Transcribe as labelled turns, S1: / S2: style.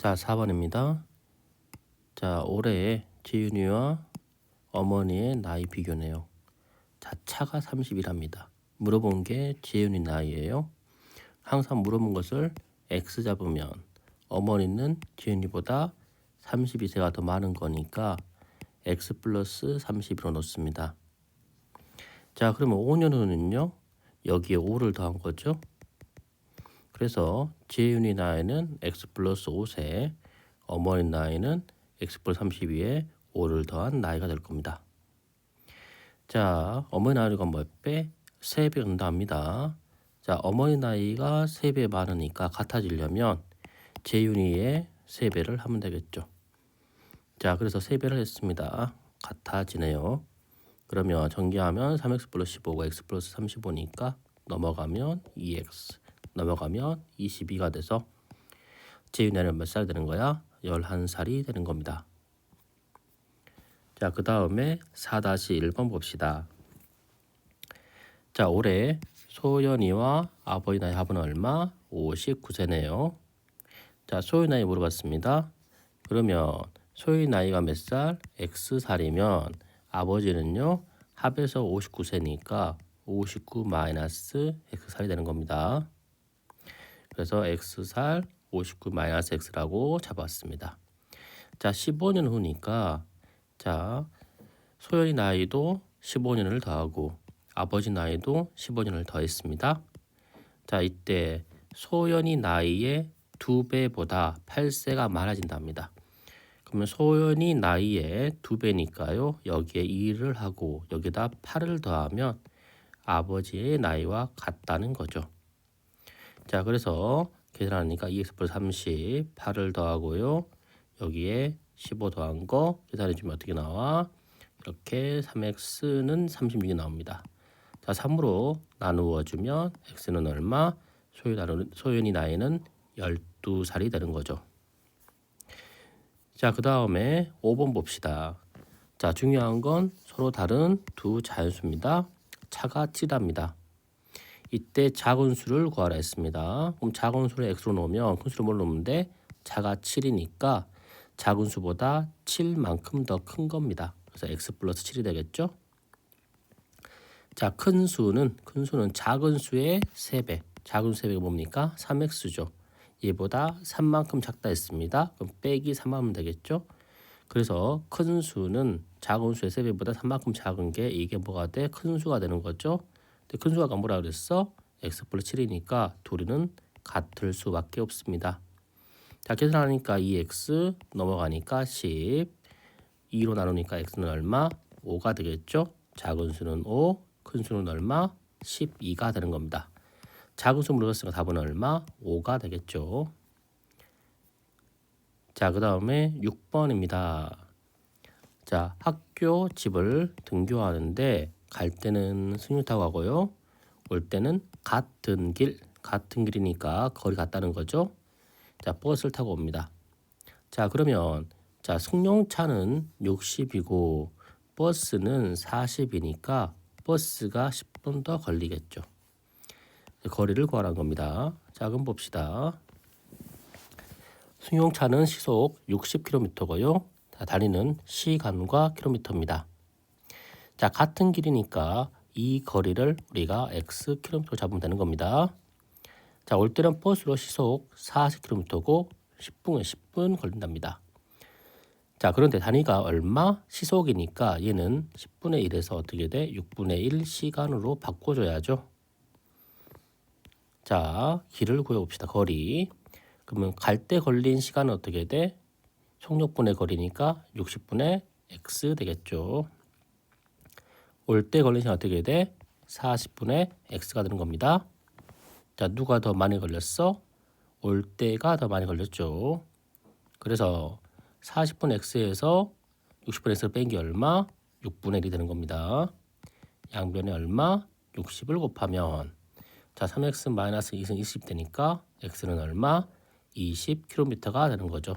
S1: 자, 4번입니다. 자, 올해 지윤이와 어머니의 나이 비교네요. 자, 차가 30이랍니다. 물어본 게 지윤이 나이예요. 항상 물어본 것을 X 잡으면 어머니는 지윤이보다 32세가 더 많은 거니까 X 플러스 30으로 놓습니다. 자, 그러면 5년 후는요. 여기에 5를 더한 거죠. 그래서 지윤이 나이는 X 플러스 5세, 어머니 나이는 X 플러스 32에 5를 더한 나이가 될 겁니다. 자, 어머니 나이가 몇 배? 3배 온답니다. 자, 어머니 나이가 3배 많으니까 같아지려면 재윤이의 3배를 하면 되겠죠. 자, 그래서 3배를 했습니다. 같아지네요. 그러면 전개하면 3x 플러스 15가 x 플러스 35니까 넘어가면 2x, 넘어가면 22가 돼서 재윤이는 몇 살 되는 거야? 11살이 되는 겁니다. 자, 그 다음에 4-1번 봅시다. 자, 올해 소연이와 아버지 나이 합은 얼마? 59세네요. 자, 소연 나이 물어봤습니다. 그러면 소연 나이가 몇 살? X살이면 아버지는요 합해서 59세니까 59 마이너스 X살이 되는 겁니다. 그래서 X살 59 마이너스 X라고 잡았습니다. 자, 15년 후니까 자, 소연이 나이도 15년을 더하고 아버지 나이도 15년을 더했습니다. 자, 이때 소연이 나이의 2배보다 8세가 많아진답니다. 그러면 소연이 나이의 2배니까요. 여기에 2를 하고 여기다 8을 더하면 아버지의 나이와 같다는 거죠. 자, 그래서 계산하니까 2x 플러스 30, 8을 더하고요. 여기에 15 더한 거 계산해주면 어떻게 나와? 이렇게 3x는 36이 나옵니다. 자, 3으로 나누어주면 x는 얼마? 소연이 나이는 12살이 되는 거죠. 자, 그 다음에 5번 봅시다. 자, 중요한 건 서로 다른 두 자연수입니다. 차가 7합니다. 이때 작은 수를 구하라 했습니다. 그럼 작은 수를 x로 놓으면 큰 수를 뭘로 놓으면 돼? 차가 7이니까 작은 수보다 7만큼 더 큰 겁니다. 그래서 x 플러스 7이 되겠죠? 자, 큰 수는 작은 수의 3배. 작은 수 3배가 뭡니까? 3x죠. 얘보다 3만큼 작다 했습니다. 그럼 빼기 3하면 되겠죠? 그래서 큰 수는 작은 수의 3배보다 3만큼 작은 게 이게 뭐가 돼? 큰 수가 되는 거죠. 근데 큰 수가 뭐라 그랬어? x 플러스 7이니까 둘이는 같을 수밖에 없습니다. 자, 계산하니까 2x 넘어가니까 10, 2로 나누니까 x는 얼마? 5가 되겠죠? 작은 수는 5, 큰 수는 얼마? 12가 되는 겁니다. 작은 수 물어봤으니까 답은 얼마? 5가 되겠죠. 자, 그 다음에 6번입니다. 자, 학교 집을 등교하는데 갈 때는 승유 타고 가고요. 올 때는 같은 길이니까 거리 같다는 거죠. 자, 버스를 타고 옵니다. 자, 그러면 자, 승용차는 60이고 버스는 40이니까 버스가 10분 더 걸리겠죠. 거리를 구하라는 겁니다. 자, 그럼 봅시다. 승용차는 시속 60km고요. 자, 달리는 시간과 킬로미터입니다. 자, 같은 길이니까 이 거리를 우리가 x 킬로미터 잡으면 되는 겁니다. 자, 올 때는 버스로 시속 40km고 10분에 10분 걸린답니다. 자, 그런데 단위가 얼마? 시속이니까 얘는 10분의 1에서 어떻게 돼? 6분의 1 시간으로 바꿔줘야죠. 자, 길을 구해봅시다. 거리. 그러면 갈 때 걸린 시간은 어떻게 돼? 속력분의 거리니까 60분의 x 되겠죠. 올 때 걸린 시간 어떻게 돼? 40분의 x가 되는 겁니다. 자, 누가 더 많이 걸렸어? 올 때가 더 많이 걸렸죠. 그래서 40분 x에서 60분 x를 뺀 게 얼마? 6분의 1이 되는 겁니다. 양변에 얼마? 60을 곱하면 자, 3x 마이너스 2는 20 되니까 x는 얼마? 20km가 되는 거죠.